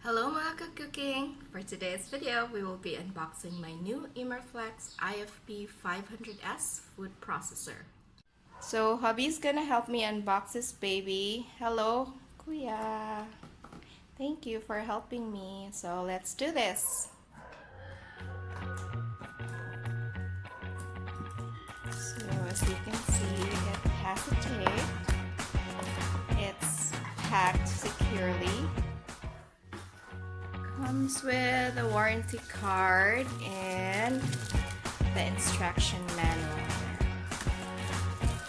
Hello mga ka-cooking! For today's video, we will be unboxing my new Imarflex IFP-500S food processor. So hubby's gonna help me unbox this baby. Hello, Kuya! Thank you for helping me. So let's do this. So as you can see, it has a tape. It's packed securely. Comes with a warranty card and the instruction manual.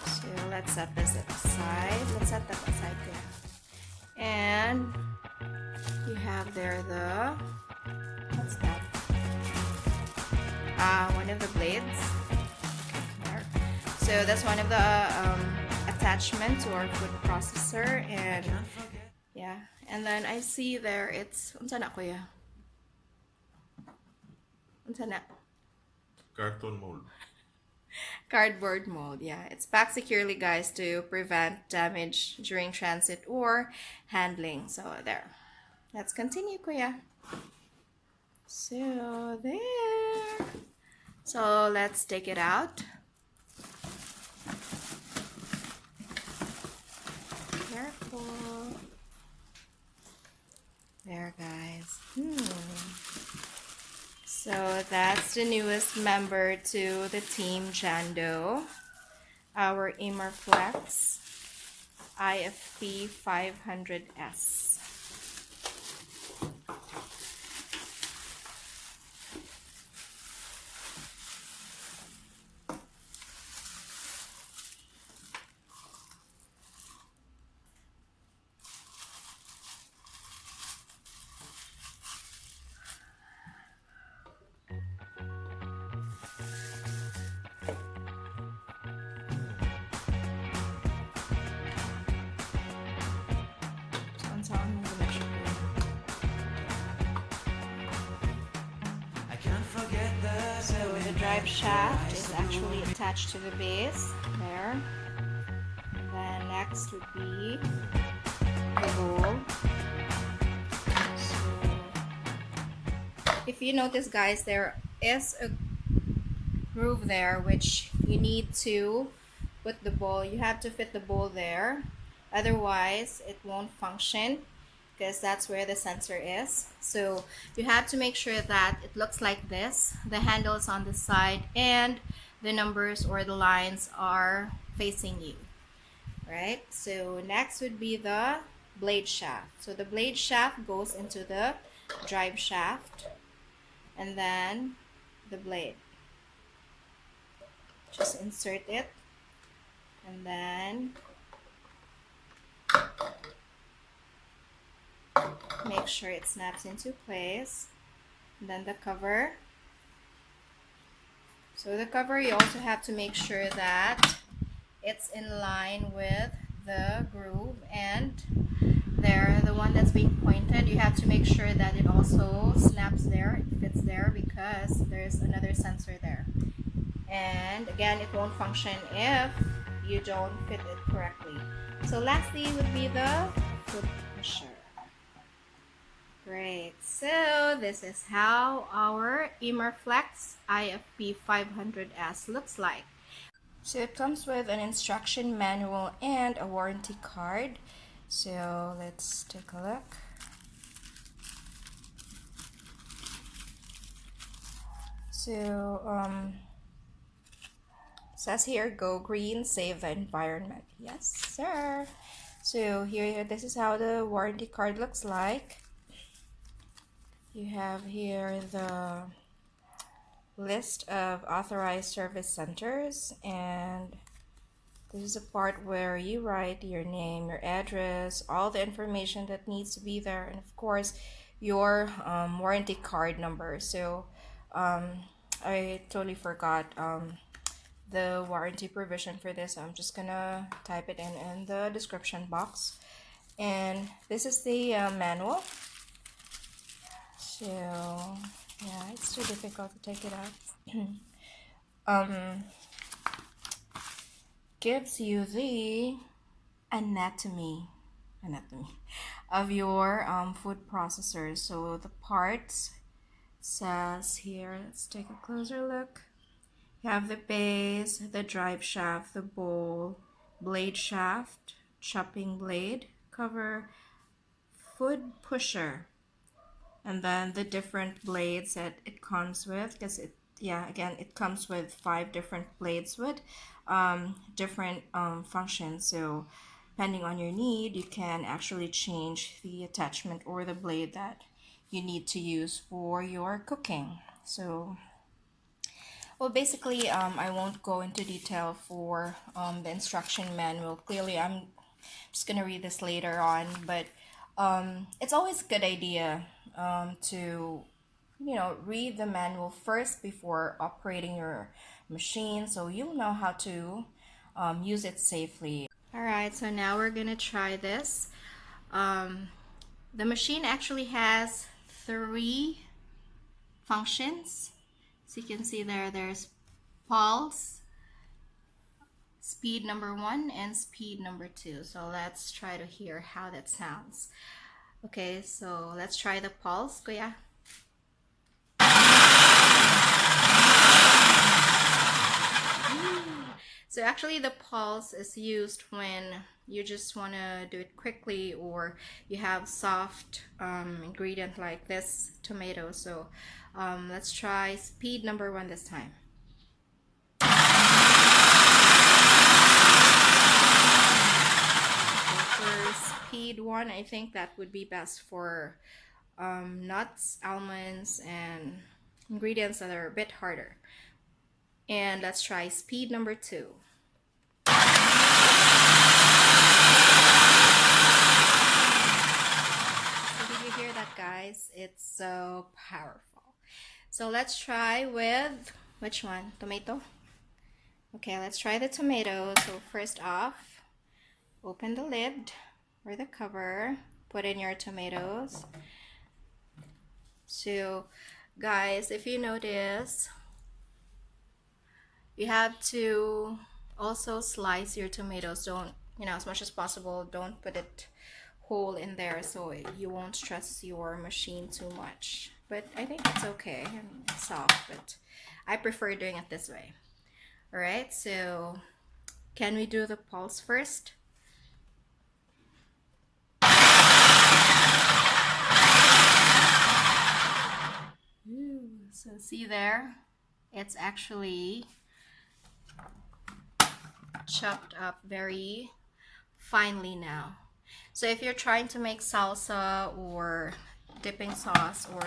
So let's set this aside. Let's set that aside there. And you have there the, what's that? One of the blades. There. So that's one of the attachments to our food processor, and yeah. And then I see there it's unsa na kuya? Unsa na? Carton mold. Cardboard mold, yeah. It's packed securely, guys, to prevent damage during transit or handling. So there. Let's continue, kuya. So there. So let's take it out. Careful. There, guys. So that's the newest member to the team, Jando. Our Imarflex IFP-500S. So the drive shaft is actually attached to the base there. And then next would be the bowl. So if you notice, guys, there is a groove there which you need to put the bowl. You have to fit the bowl there, otherwise it won't function, because that's where the sensor is. So you have to make sure that it looks like this. The handle is on the side and the numbers or the lines are facing you, right? So next would be the blade shaft. So the blade shaft goes into the drive shaft, and then the blade. Just insert it, and then make sure it snaps into place. And then the cover. So the cover, you also have to make sure that it's in line with the groove, and there, the one that's being pointed, you have to make sure that it also snaps there, it fits there, because there's another sensor there. And again, it won't function if you don't fit it correctly. So lastly would be the foot pusher. Great. So this is how our Imarflex IFP-500S looks like. So it comes with an instruction manual and a warranty card. So let's take a look. So says here, go green, save the environment. Yes, sir. So here, this is how the warranty card looks like. You have here the list of authorized service centers, and this is a part where you write your name, your address, all the information that needs to be there, and of course your warranty card number. So I totally forgot the warranty provision for this. I'm just gonna type it in the description box. And this is the manual. So yeah, it's too difficult to take it out. Gives you the anatomy of your food processor. So the parts says here, let's take a closer look. You have the base, the drive shaft, the bowl, blade shaft, chopping blade, cover, food pusher, and then the different blades that it comes with, because it comes with 5 different blades with different functions. So depending on your need, you can actually change the attachment or the blade that you need to use for your cooking. So well, basically, I won't go into detail for the instruction manual. Clearly, I'm just gonna read this later on, but it's always a good idea to, read the manual first before operating your machine, so you'll know how to use it safely. All right, so now we're gonna try this. The machine actually has 3 functions. So you can see there's pulse, speed number 1, and speed number 2. So let's try to hear how that sounds. Okay, so let's try the pulse, Kuya. So actually the pulse is used when you just want to do it quickly, or you have soft ingredient like this tomato. So let's try speed number 1 this time. So for speed 1, I think that would be best for nuts, almonds, and ingredients that are a bit harder. And let's try speed number 2. Hear that, guys? It's so powerful. So let's try with which one? Tomato? Okay, let's try the tomato. So first off, open the lid or the cover, put in your tomatoes. So guys, if you notice, you have to also slice your tomatoes. Don't, as much as possible, don't put it hole in there so you won't stress your machine too much. But I think it's okay and soft, but I prefer doing it this way. All right, so can we do the pulse first? Ooh, so see there, it's actually chopped up very finely now. So if you're trying to make salsa or dipping sauce or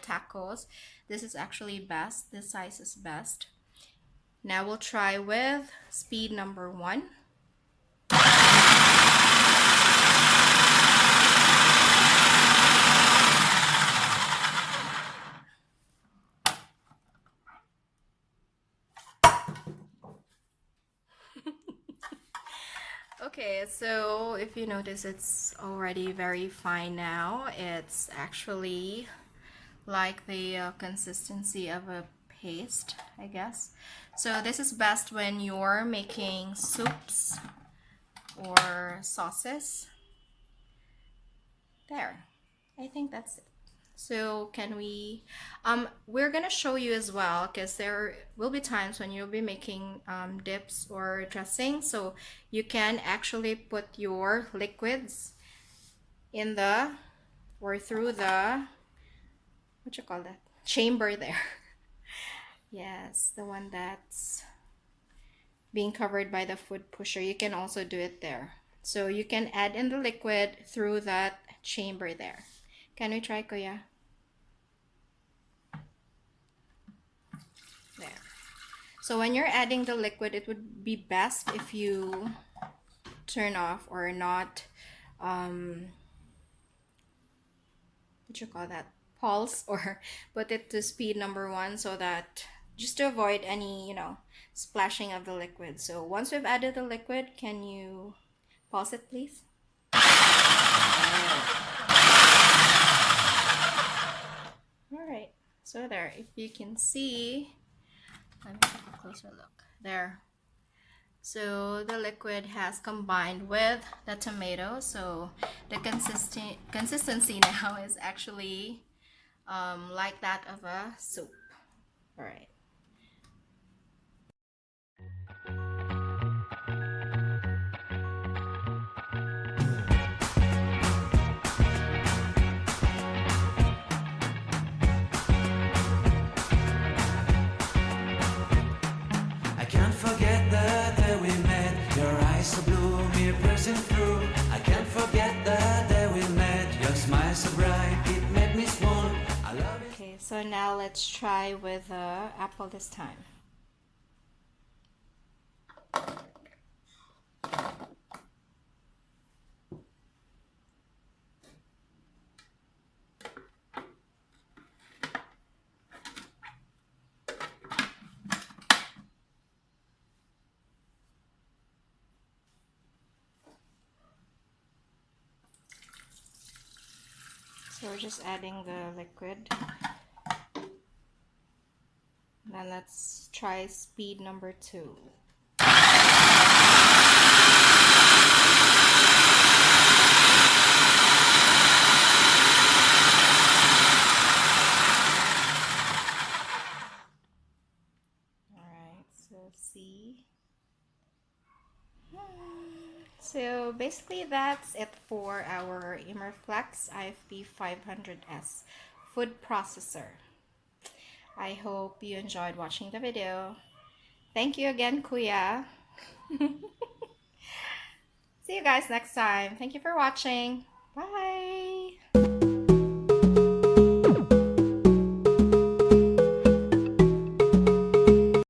tacos, this is actually best. This size is best. Now we'll try with speed number 1. Okay, so if you notice, it's already very fine now. It's actually like the consistency of a paste, I guess. So this is best when you're making soups or sauces. There, I think that's it. So can we, we're gonna show you as well, because there will be times when you'll be making dips or dressing. So you can actually put your liquids in the, or through the, what you call that, chamber there. Yes, the one that's being covered by the food pusher. You can also do it there. So you can add in the liquid through that chamber there. Can we try, Kuya? There. So when you're adding the liquid, it would be best if you turn off or not, what you call that, pulse, or put it to speed number 1, so that just to avoid any, splashing of the liquid. So once we've added the liquid, can you pause it, please? Alright, so there, if you can see, let me take a closer look. There. So the liquid has combined with the tomato, so the consistency now is actually like that of a soup. All right. I can't forget the day we met. Your eyes so blue, me pressing through. I can't forget the day we met. Your smile so bright, it made me swoon. I love it. Okay, so now let's try with apple this time. So we're just adding the liquid. Then let's try speed number 2. Alright, so C. So basically that's it for our Imarflex IFP-500S food processor. I hope you enjoyed watching the video. Thank you again, Kuya. See you guys next time. Thank you for watching. Bye.